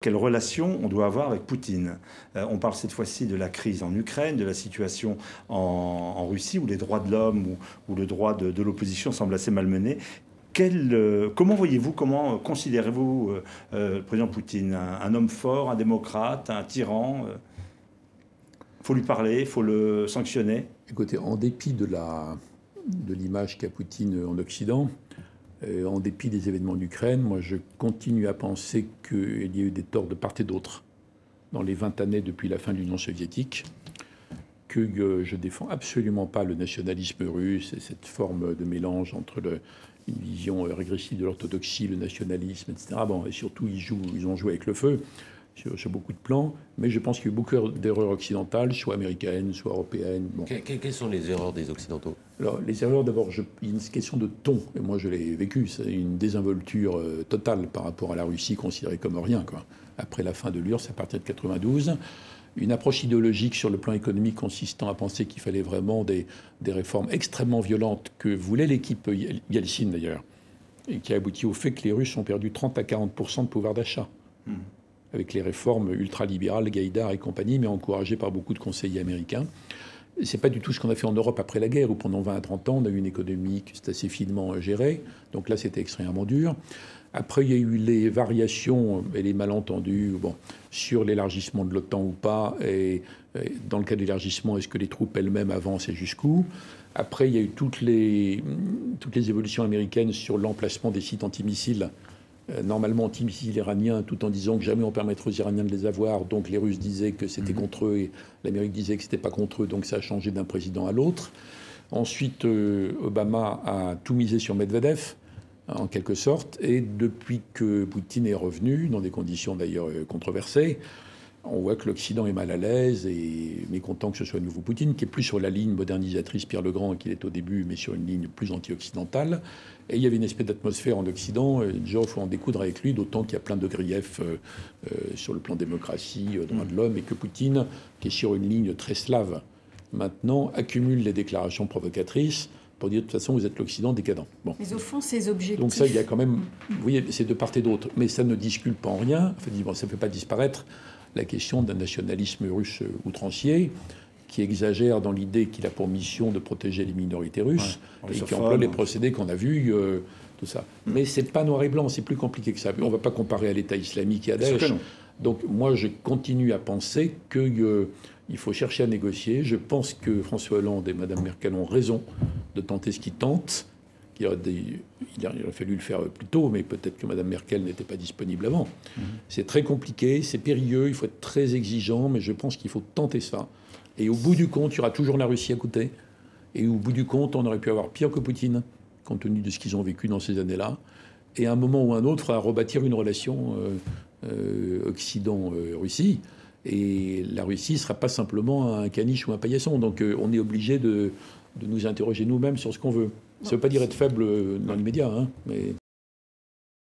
Quelle relation on doit avoir avec Poutine? On parle cette fois-ci de la crise en Ukraine, de la situation en Russie, où les droits de l'homme ou le droit de l'opposition semblent assez malmenés. Comment voyez-vous, comment considérez-vous le président Poutine? Un homme fort, un démocrate, un tyran? Il faut lui parler, il faut le sanctionner. Écoutez, en dépit de l'image qu'a Poutine en Occident, en dépit des événements en Ukraine, moi je continue à penser qu'il y a eu des torts de part et d'autre dans les 20 années depuis la fin de l'Union soviétique, que je défends absolument pas le nationalisme russe et cette forme de mélange entre une vision régressive de l'orthodoxie, le nationalisme, etc. Bon, et surtout, ils ont joué avec le feu sur beaucoup de plans, mais je pense qu'il y a eu beaucoup d'erreurs occidentales, soit américaines, soit européennes. Bon. Quelles sont les erreurs des Occidentaux? Alors, les erreurs, d'abord, il y a une question de ton, et moi je l'ai vécu, c'est une désinvolture totale par rapport à la Russie, considérée comme rien, quoi. Après la fin de l'URSS, à partir de 92, une approche idéologique sur le plan économique consistant à penser qu'il fallait vraiment des réformes extrêmement violentes que voulait l'équipe Yeltsin, d'ailleurs, et qui a abouti au fait que les Russes ont perdu 30 à 40% de pouvoir d'achat. Avec les réformes ultralibérales, Gaïdar et compagnie, mais encouragées par beaucoup de conseillers américains. C'est pas du tout ce qu'on a fait en Europe après la guerre, où pendant 20 à 30 ans, on a eu une économie qui s'est assez finement gérée. Donc là, c'était extrêmement dur. Après, il y a eu les variations et les malentendus sur l'élargissement de l'OTAN ou pas. Et dans le cas de l'élargissement, est-ce que les troupes elles-mêmes avancent et jusqu'où? Après, il y a eu toutes les évolutions américaines sur l'emplacement des sites antimissiles. Normalement anti-missiles iraniens, tout en disant que jamais on permettrait aux Iraniens de les avoir. Donc les Russes disaient que c'était contre eux et l'Amérique disait que c'était pas contre eux. Donc ça a changé d'un président à l'autre. Ensuite, Obama a tout misé sur Medvedev, en quelque sorte. Et depuis que Poutine est revenu, dans des conditions d'ailleurs controversées, on voit que l'Occident est mal à l'aise et mécontent que ce soit un nouveau Poutine, qui est plus sur la ligne modernisatrice Pierre le Grand qu'il est au début, mais sur une ligne plus anti-occidentale. Et il y avait une espèce d'atmosphère en Occident, genre il faut en découdre avec lui, d'autant qu'il y a plein de griefs sur le plan démocratie, droits de l'homme, et que Poutine, qui est sur une ligne très slave, maintenant accumule les déclarations provocatrices pour dire de toute façon vous êtes l'Occident décadent. Bon. Mais au fond, ces objectifs... Donc ça, il y a quand même... Vous voyez, c'est de part et d'autre. Mais ça ne discute pas en rien, enfin, ça ne fait pas disparaître la question d'un nationalisme russe outrancier qui exagère dans l'idée qu'il a pour mission de protéger les minorités russes et qui emploie les procédés qu'on a vus, tout ça. Mais c'est pas noir et blanc, c'est plus compliqué que ça. On ne va pas comparer à l'État islamique et à Daesh. Donc moi, je continue à penser qu'il faut chercher à négocier. Je pense que François Hollande et Mme Merkel ont raison de tenter ce qu'ils tentent. Il aurait fallu le faire plus tôt, mais peut-être que Mme Merkel n'était pas disponible avant. C'est très compliqué, c'est périlleux, il faut être très exigeant, mais je pense qu'il faut tenter ça. Et au bout du compte, il y aura toujours la Russie à côté. Et au bout du compte, on aurait pu avoir pire que Poutine, compte tenu de ce qu'ils ont vécu dans ces années-là. Et à un moment ou à un autre, il faudra rebâtir une relation Occident-Russie. Et la Russie ne sera pas simplement un caniche ou un paillasson. Donc on est obligé de nous interroger nous-mêmes sur ce qu'on veut. Ça ne veut pas dire être faible dans l'immédiat, hein, mais...